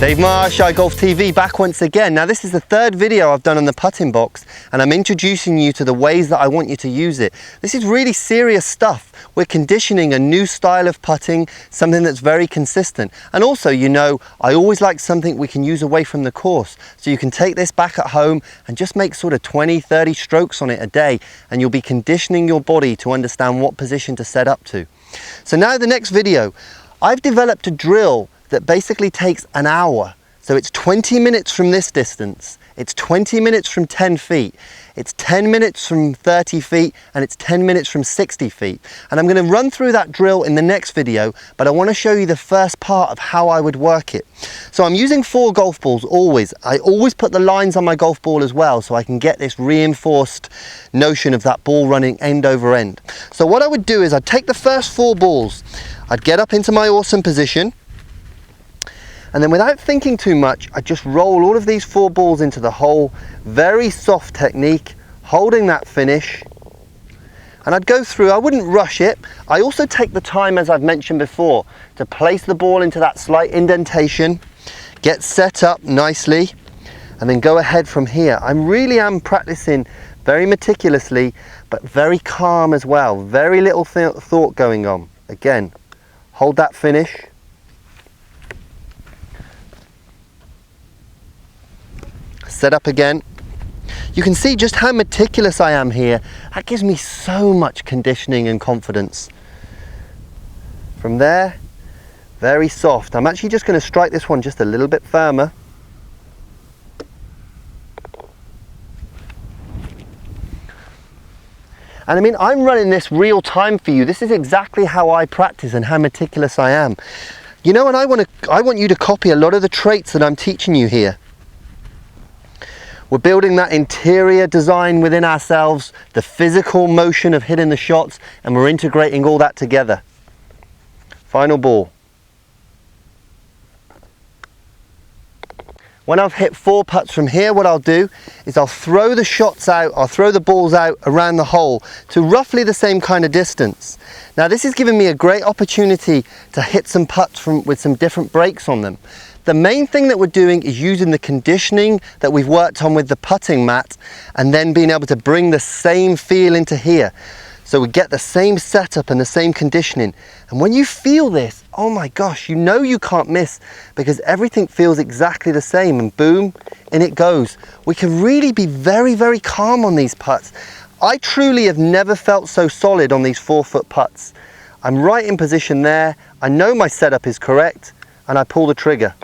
Dave Marsh, iGolf TV, back once again. Now this is the third video I've done on the putting box, and I'm introducing you to the ways that I want you to use it. This is really serious stuff. We're conditioning a new style of putting, something that's very consistent. And also, you know, I always like something we can use away from the course. So you can take this back at home and just make sort of 20, 30 strokes on it a day, and you'll be conditioning your body to understand what position to set up to. So now the next video, I've developed a drill that basically takes an hour. So it's 20 minutes from this distance, it's 20 minutes from 10 feet, it's 10 minutes from 30 feet, and it's 10 minutes from 60 feet. And I'm going to run through that drill in the next video, but I want to show you the first part of how I would work it. So I'm using 4 golf balls always. I always put the lines on my golf ball as well, so I can get this reinforced notion of that ball running end over end. So what I would do is I'd take the first 4 balls, I'd get up into my awesome position, and then without thinking too much, I just roll all of these 4 balls into the hole. Very soft technique, holding that finish. And I'd go through, I wouldn't rush it. I also take the time, as I've mentioned before, to place the ball into that slight indentation, get set up nicely, and then go ahead from here. I really am practicing very meticulously, but very calm as well. Very little thought going on. Again, hold that finish. Set up again. You can see just how meticulous I am here. That gives me so much conditioning and confidence. From there, very soft. I'm actually just going to strike this one just a little bit firmer. And I mean, I'm running this real time for you. This is exactly how I practice and how meticulous I am. You know, and I want you to copy a lot of the traits that I'm teaching you here. We're building that interior design within ourselves, the physical motion of hitting the shots, and we're integrating all that together. Final ball. When I've hit 4 putts from here, what I'll do is I'll throw the shots out, I'll throw the balls out around the hole to roughly the same kind of distance. Now this is giving me a great opportunity to hit some putts with some different breaks on them. The main thing that we're doing is using the conditioning that we've worked on with the putting mat, and then being able to bring the same feel into here. So we get the same setup and the same conditioning. And when you feel this, oh my gosh, you know you can't miss, because everything feels exactly the same, and boom, in it goes. We can really be very, very calm on these putts. I truly have never felt so solid on these 4-foot putts. I'm right in position there. I know my setup is correct, and I pull the trigger.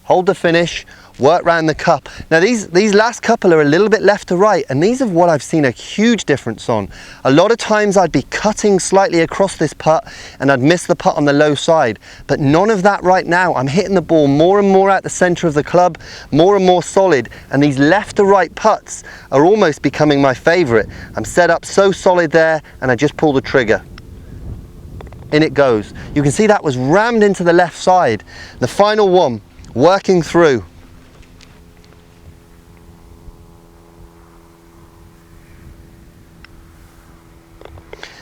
Hold the finish, work round the cup. Now these last couple are a little bit left to right, and these are what I've seen a huge difference on. A lot of times I'd be cutting slightly across this putt and I'd miss the putt on the low side, but none of that right now. I'm hitting the ball more and more at the center of the club, more and more solid, and these left to right putts are almost becoming my favorite. I'm set up so solid there, and I just pull the trigger. In it goes. You can see that was rammed into the left side. The final one, working through.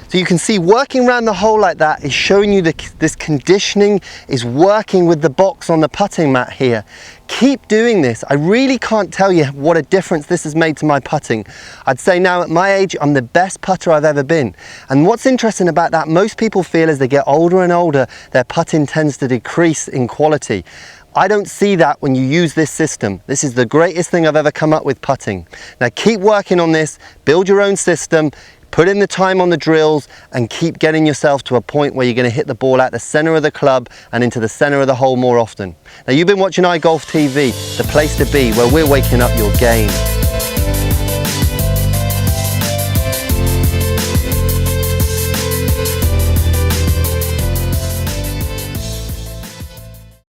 So you can see working around the hole like that is showing you this conditioning is working with the box on the putting mat here. Keep doing this. I really can't tell you what a difference this has made to my putting. I'd say now at my age, I'm the best putter I've ever been. And what's interesting about that, most people feel as they get older and older, their putting tends to decrease in quality. I don't see that when you use this system. This is the greatest thing I've ever come up with putting. Now keep working on this, build your own system, put in the time on the drills, and keep getting yourself to a point where you're going to hit the ball at the center of the club and into the center of the hole more often. Now you've been watching iGolf TV, the place to be, where we're waking up your game.